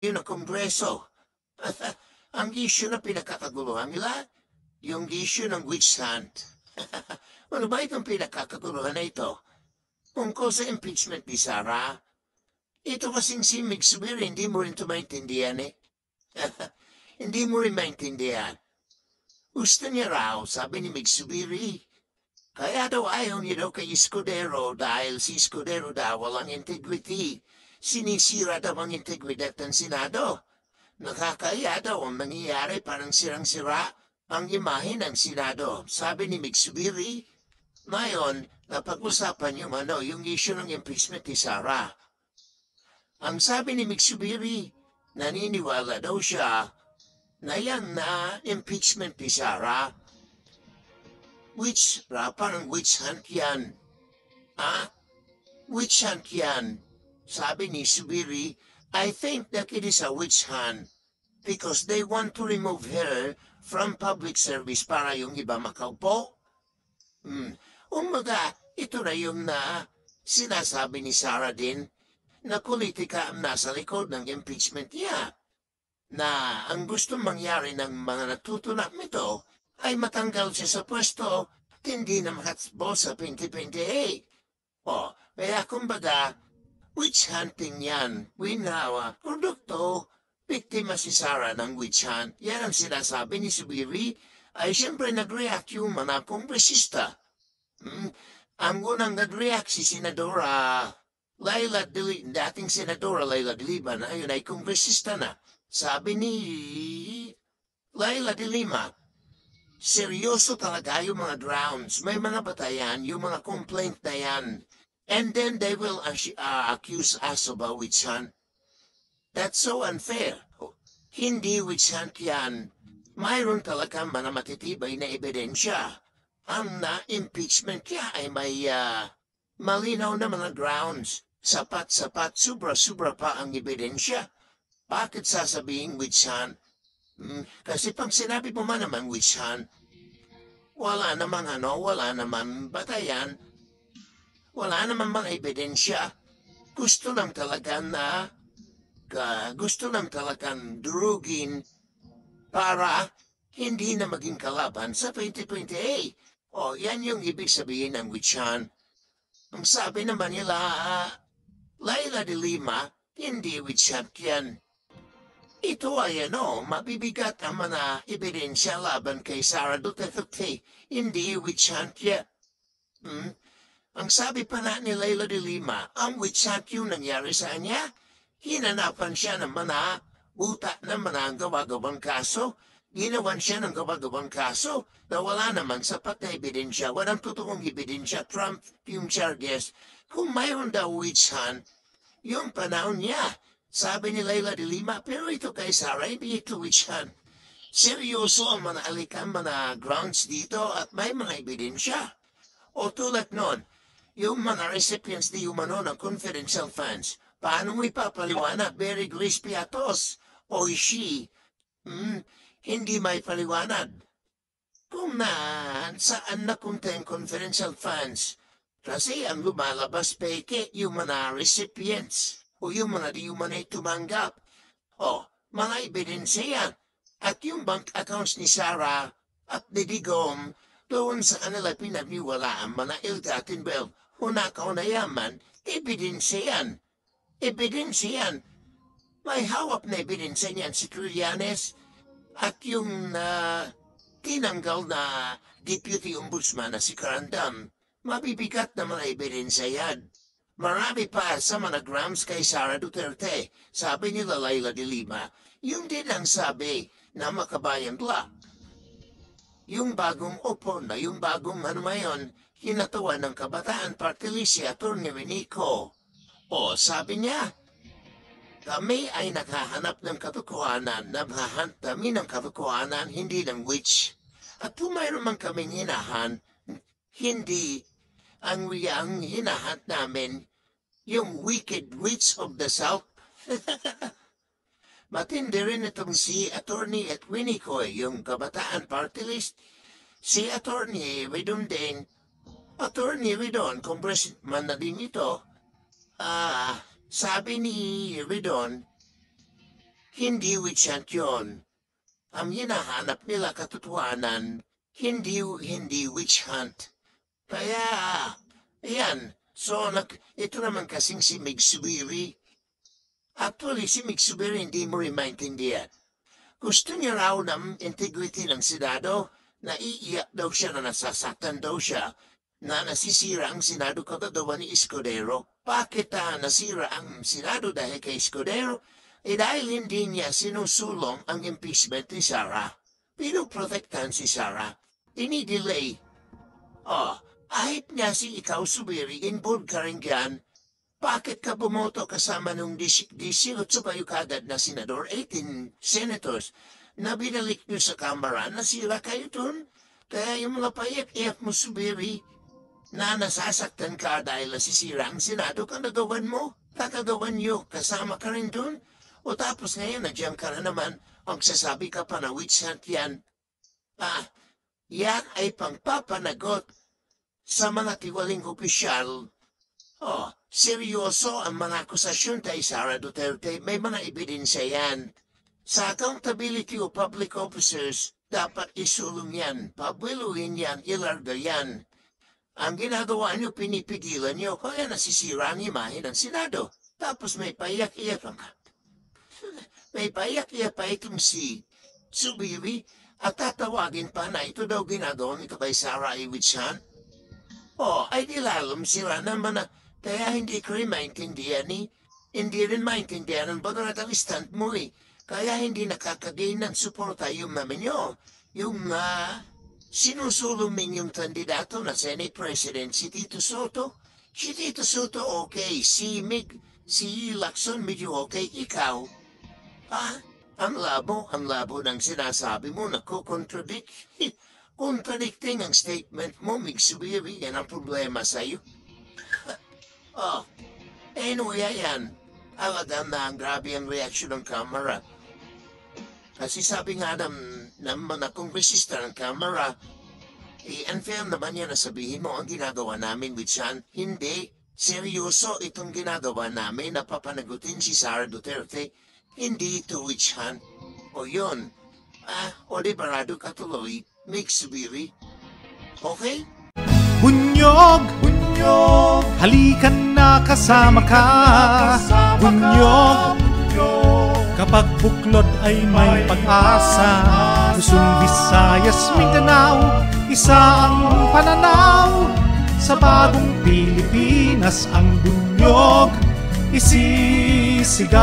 yun ang Kongreso. Ang issue na pinakakaguluhan nila, yung issue ng witch hunt. Ano ba itong pinakakaguluhan na ito? Tungkol sa impeachment ni Sara, ito kasing si Mig Subiri, hindi mo rin ito maintindihan eh. Hindi mo rin maintindihan. Gusto niya raw, sabi ni Mig Subiri. Kaya daw ayaw niya daw kay Escudero dahil si Escudero daw walang integrity. Sinisira daw ang integridad ng Senado. Nakakaya daw ang nangyayari parang sirang-sira ang imahe ng Senado, sabi ni Mig Subiri. Ngayon, napag-usapan yung issue ng impeachment ni Sara. Ang sabi ni Mig Subiri, naniniwala daw siya na yan na impeachment ni Sara. Parang witch hunt yan. Witch hunt yan. Sabi ni Subiri, I think that it is a witch hunt because they want to remove her from public service para yung iba makaupo. Umaga, ito na yung sinasabi ni Sara din na politika ang nasa likod ng impeachment niya. Na ang gustong mangyari ng mga natutunak nito ay matanggal siya sa pwesto at hindi na makatsbo sa 2028. Kaya kumbaga, witch hunting yan. Winawa, produkto, biktima si Sara ng witch hunt. Yan ang sinasabi ni Subiri ay siyempre nag-react yung mga kongresista. Ang unang nag-react si Senadora dating Senadora Laila de Lima na yun ay kongresista na. Sabi ni Laila de Lima, seryoso talaga yung mga grounds. May mga batayan, yung mga complaint na yan. And then they will accuse us of a witch hunt. That's so unfair. Hindi witch hunt yan. Mayroon talaga mga matitibay na ebidensya. Ang na-impeachment niya ay may malinaw na mga grounds. Sapat-sapat, sobra-sobra pa ang ebidensya. Bakit sasabihin witch hunt? Kasi pag sinabi mo man naman witch hunt, wala namang batayan, wala namang mga ebidensya. Gusto lang talagang durugin para hindi na maging kalaban sa 2028. Yan yung ibig sabihin ng witch hunt. Ang sabi naman nila, Laila de Lima, hindi witch hunt yan. Ito ay mabibigat ang mga ebidensya laban kay Sara Duterte. Hindi witch hunt yan. Ang sabi pa na ni Laila de Lima, ang witch hunt yung nangyari sa kanya, hinanapan siya ng mga utak ng mga gawa-gawang kaso. Ginawan siya ng gawa-gawang kaso na wala naman sapat na ebidensya, walang totoong ebidensya, Trump yung charges. Kung mayroon daw witch hunt, yung panahon niya, sabi ni Laila de Lima, pero ito kay Sara, hindi ito witch hunt. Seryoso ang mga mga grounds dito at may mga ebidensya. O tulad nun, yung mga recipients di umano ng confidential funds, paano mo ipapaliwanag? Mary Grace Piatos o she, hindi may paliwanag. Kung saan napunta yung confidential funds, kasi ang lumalabas peke yung mga recipients o yung mga di umanay tumanggap. Mga ebidensya yan. At yung bank accounts ni Sara at ni Digong, doon sa kanila pinagniwalaan mga ill-gotten hunakaw na yaman, ebidensya yan. Ebidensya yan. May hawak na ebidensya niyan si Trillanes at yung tinanggal na Deputy Ombudsman na si Carandam, mabibigat na mga ebidensya yan. Marami pa sa mga grams kay Sara Duterte, sabi ni Laila de Lima, yung din ang sabi na Makabayan Black. Yung bagong yung bagong mayon, hinatawan ng Kabataan Party List si Atty. Vinico. Sabi niya, kami ay naghahanap ng katotohanan, naghahanap kami ng katotohanan, hindi ng witch. At kung mayroon man kaming hinahan, hindi ang hinahan namin yung wicked witch of the South. Matindi rin itong si Atty. Edwin Icoy, yung Kabataan Party List. Si Atty. Ridon din, Atty. Ridon, congressman na din ito, sabi ni Ridon, Hindi witch hunt yun. Ang hinahanap nila katotohanan, hindi witch hunt. Kaya, ayan. So, ito naman kasing si Mig Subiri. Actually, si Mig Subiri hindi mo rin maintindihan. Gusto niya raw ng integrity ng Senado, naiiyak daw siya na nasasaktan daw siya, na nasisira ang Senado kagagawa ni Escudero. Bakit nasira ang Senado dahil kay Escudero? Dahil hindi niya sinusulong ang impeachment ni Sara. Pinoprotektahan si Sara. Dinidelay. Ahit niya si ikaw Subiri, involved ka rin dyan. Bakit ka bumoto kasama nung 18 bayo kagad na senador, 18 senators, na binalik nyo sa kamara, nasira kayo dun? Kaya yung mga payak-iyak mo Subiri, na nasasaktan ka dahil nasisira ang Senado, kagagawan mo, kakagawan nyo, kasama ka rin dun? O tapos ngayon, nandiyan ka na naman, ang sasabi ka pa na witch hunt yan. Yan ay pangpapanagot sa mga tiwaling opisyal. Seryoso ang mga akusasyon kay Sara Duterte, may mga ebidensya yan. Sa accountability of public officers, dapat isulong yan, pabueluhin yan, ilarga yan. Ang ginagawa nyo, pinipigilan nyo, kaya nasisira ang imahe ng Senado. Tapos may payak-iyak pa itong si Subiri at tatawagin pa na ito daw ginagawa ni kay Sara ay witch hunt. Ay nilalom sila naman na kaya hindi ko rin maintindihan hindi rin maintindihan ang bagong stand mo Kaya hindi nakakagain ng suporta yung nyo. Yung sinusulong yung kandidato na Senate President, si Tito Soto. Si Tito Soto okay, si Lacson medyo okay, ikaw. Ang labo ng sinasabi mo na contradicting ang statement mo, Mig Subiri, yan ang problema sa'yo. Anyway, ayan. Alam na ang grabe ang reaction ng kamera. Kasi sabi nga ng mga kongresista ng kamera, unfair naman yan na sabihin mo ang ginagawa namin with Sean. Hindi. Seryoso itong ginagawa namin na papanagutin si Sara Duterte. Hindi ito witch hunt. O yun. O di barado ka tuloy, Mig Subiri. Okay? Bunyog! Bunyog! Halikan na kasama ka! Bunyog! Kapag buklod ay may pag-asa, Luzon, Visayas, Mindanao, isa ang pananaw. Sa bagong Pilipinas ang bunyog isisigaw.